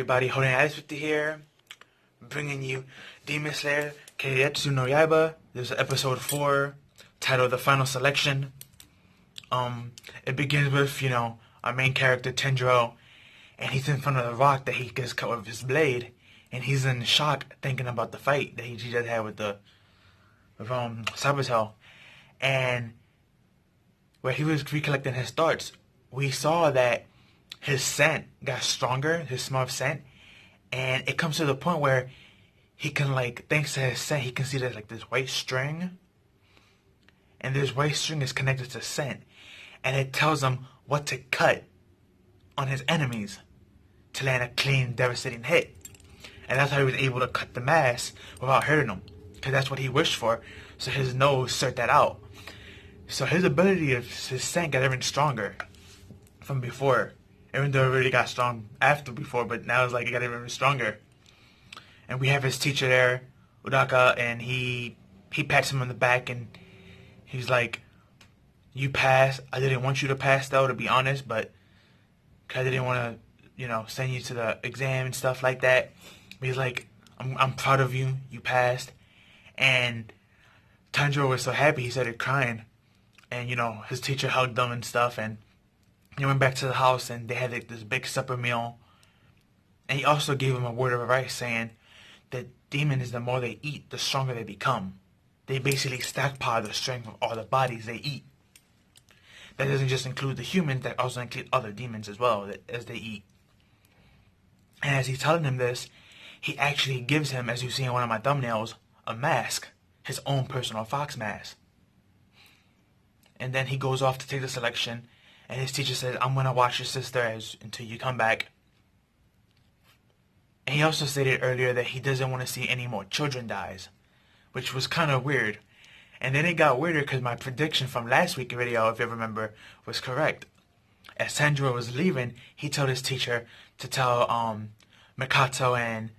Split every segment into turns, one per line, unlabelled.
everybody, Holding Ice with you here, bringing you Demon Slayer kimetsu no yaibe. This is episode 4, titled The Final Selection. It begins with, our main character, Tendro, and he's in front of the rock that he gets cut with his blade, and he's in shock thinking about the fight that he just had with Sabatel. And where he was recollecting his thoughts, we saw that his scent got stronger, his smell of scent, and it comes to the point where he can, thanks to his scent, he can see there's this white string, and this white string is connected to scent, and it tells him what to cut on his enemies to land a clean, devastating hit. And that's how he was able to cut the mask without hurting them, because that's what he wished for, so his nose sort that out. So his ability of his scent got even stronger from before. Even though it really got strong after before, but now it's it got even stronger. And we have his teacher there, Udaka, and he pats him on the back, and he's like, "You passed. I didn't want you to pass, though, to be honest, but I didn't want to, send you to the exam and stuff like that." But he's like, I'm proud of you. You passed." And Tanjiro was so happy, he started crying. And, his teacher hugged him and stuff, and he went back to the house, and they had this big supper meal. And he also gave him a word of advice, saying that demons, the more they eat, the stronger they become. They basically stockpile the strength of all the bodies they eat. That doesn't just include the humans, that also includes other demons as well, as they eat. And as he's telling him this, he actually gives him, as you see in one of my thumbnails, a mask, his own personal fox mask. And then he goes off to take the selection, and his teacher says, "I'm going to watch your sister until you come back." And he also stated earlier that he doesn't want to see any more children dies, which was kind of weird. And then it got weirder because my prediction from last week's video, if you remember, was correct. As Sandro was leaving, he told his teacher to tell Mikato and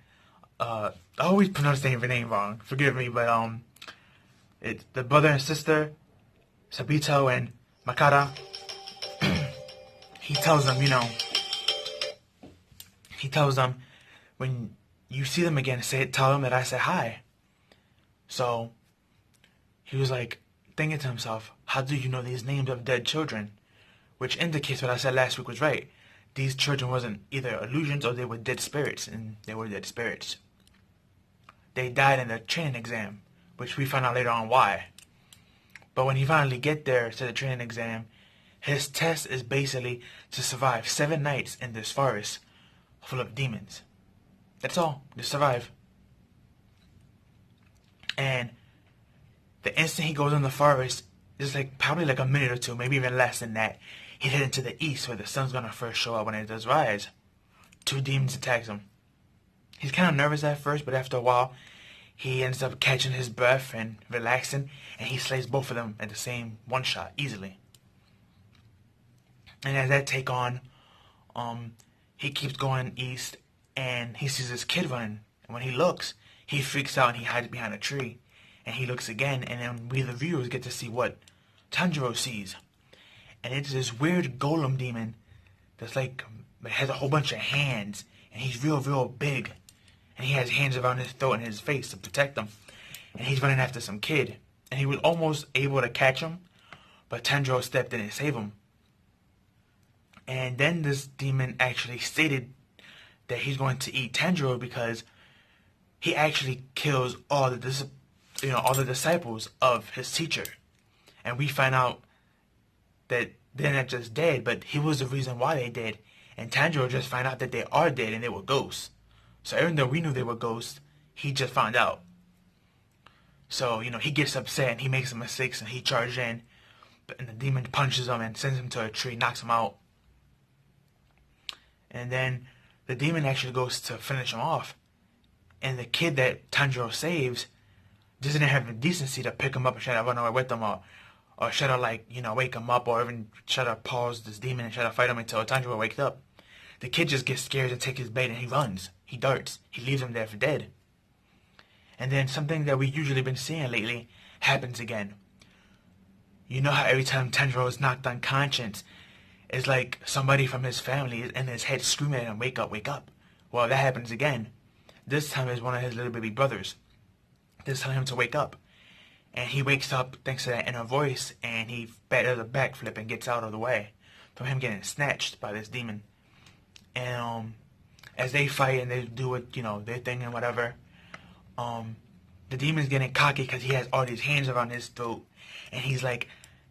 I always pronounce their name wrong. Forgive me, but it's the brother and sister, Sabito and Makata. He tells them, when you see them again, tell them that I said hi. So he was thinking to himself, how do you know these names of dead children? Which indicates what I said last week was right. These children wasn't either illusions or they were dead spirits, and they were dead spirits. They died in the training exam, which we found out later on why. But when he finally get there to the training exam, his test is basically to survive 7 nights in this forest full of demons. That's all. Just survive. And the instant he goes in the forest, it's probably a minute or two, maybe even less than that, he's heading to the east where the sun's going to first show up when it does rise. 2 demons attacks him. He's kind of nervous at first, but after a while, he ends up catching his breath and relaxing, and he slays both of them at the same one shot, easily. And as that take on, he keeps going east, and he sees this kid running. And when he looks, he freaks out and he hides behind a tree. And he looks again, and then we the viewers get to see what Tanjiro sees. And it's this weird golem demon that's it has a whole bunch of hands, and he's real big. And he has hands around his throat and his face to protect him. And he's running after some kid. And he was almost able to catch him, but Tanjiro stepped in and saved him. And then this demon actually stated that he's going to eat Tanjiro because he actually kills all the disciples of his teacher. And we find out that they're not just dead, but he was the reason why they did. And Tanjiro just found out that they are dead and they were ghosts. So even though we knew they were ghosts, he just found out. So, he gets upset and he makes some mistakes and he charges in. And the demon punches him and sends him to a tree, knocks him out. And then the demon actually goes to finish him off. And the kid that Tanjiro saves doesn't have the decency to pick him up and try to run away with him, or try to wake him up, or even try to pause this demon and try to fight him until Tanjiro wakes up. The kid just gets scared and takes his bait and he runs. He darts. He leaves him there for dead. And then something that we've usually been seeing lately happens again. You know how every time Tanjiro is knocked unconscious, it's like somebody from his family is in his head screaming at him, "Wake up, wake up." Well, that happens again. This time it's one of his little baby brothers. They're telling him to wake up. And he wakes up thanks to that inner voice, and he does a backflip and gets out of the way from him getting snatched by this demon. And as they fight and they do it, their thing and whatever, the demon's getting cocky because he has all these hands around his throat, and he's like,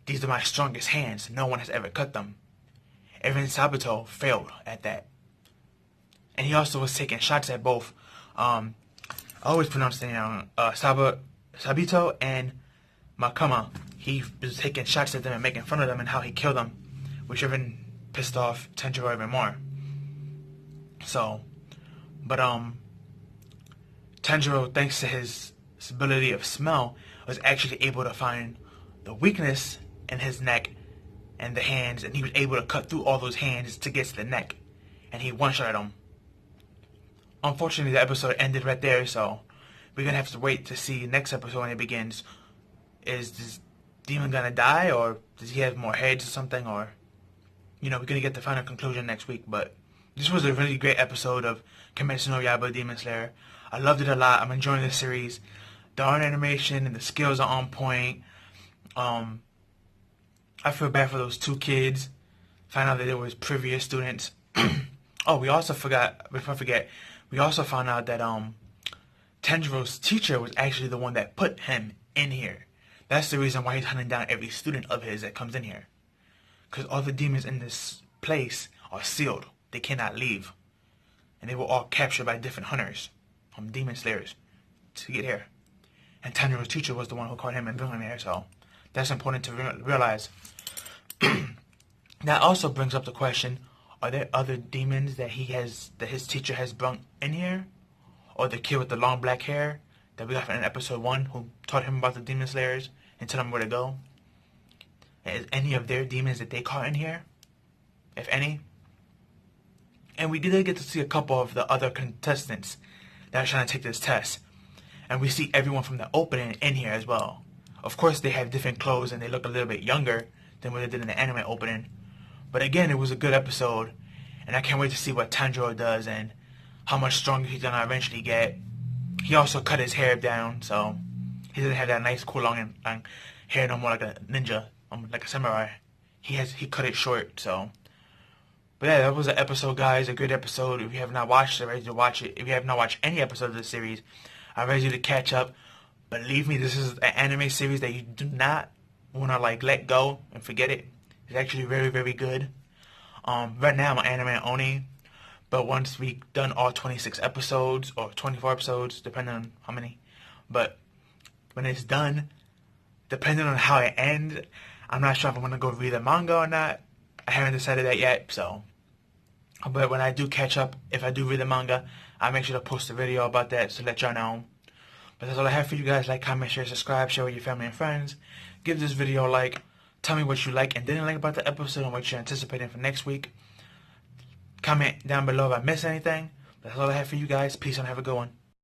"These are my strongest hands. No one has ever cut them." Even Sabuto failed at that, and he also was taking shots at both. I always pronounce the name Sabito and Makama. He was taking shots at them and making fun of them and how he killed them, which even pissed off Tanjiro even more. So, but Tanjiro, thanks to his ability of smell, was actually able to find the weakness in his neck and the hands, and he was able to cut through all those hands to get to the neck, and he one-shot him. Unfortunately, the episode ended right there, so we're gonna have to wait to see next episode when it begins. Is this demon gonna die, or does he have more heads or something, or we're gonna get the final conclusion next week. But this was a really great episode of Kimetsu no Yaibe Demon Slayer. I loved it a lot. I'm enjoying the series. The art animation and the skills are on point. I feel bad for those two kids. Find out that they were previous students. Oh, we also forgot. Before I forget, we also found out that Tanjiro's teacher was actually the one that put him in here. That's the reason why he's hunting down every student of his that comes in here. Because all the demons in this place are sealed. They cannot leave. And they were all captured by different hunters, demon slayers, to get here. And Tanjiro's teacher was the one who caught him and brought him here, so that's important to realize. That also brings up the question, are there other demons that his teacher has brought in here? Or the kid with the long black hair that we got in episode 1 who taught him about the demon slayers and told him where to go? Is any of their demons that they caught in here? If any? And we did get to see a couple of the other contestants that are trying to take this test. And we see everyone from the opening in here as well. Of course, they have different clothes and they look a little bit younger than what they did in the anime opening. But again, it was a good episode. And I can't wait to see what Tanjiro does and how much stronger he's going to eventually get. He also cut his hair down, so he doesn't have that nice, cool, long hair no more like a ninja, like a samurai. He cut it short, so. But yeah, that was an episode, guys. A good episode. If you have not watched it, I'm ready to watch it. If you have not watched any episodes of the series, I'm ready to catch up. Believe me, this is an anime series that you do not want to let go and forget it. It's actually very, very good. Right now I'm on anime only, but once we've done all 26 episodes or 24 episodes, depending on how many, but when it's done, depending on how it ends, I'm not sure if I'm gonna go read the manga or not. I haven't decided that yet, so. But when I do catch up, if I do read the manga, I'll make sure to post a video about that to let y'all know. But that's all I have for you guys. Like, comment, share, subscribe, share with your family and friends. Give this video a like. Tell me what you like and didn't like about the episode and what you're anticipating for next week. Comment down below if I missed anything. That's all I have for you guys. Peace and have a good one.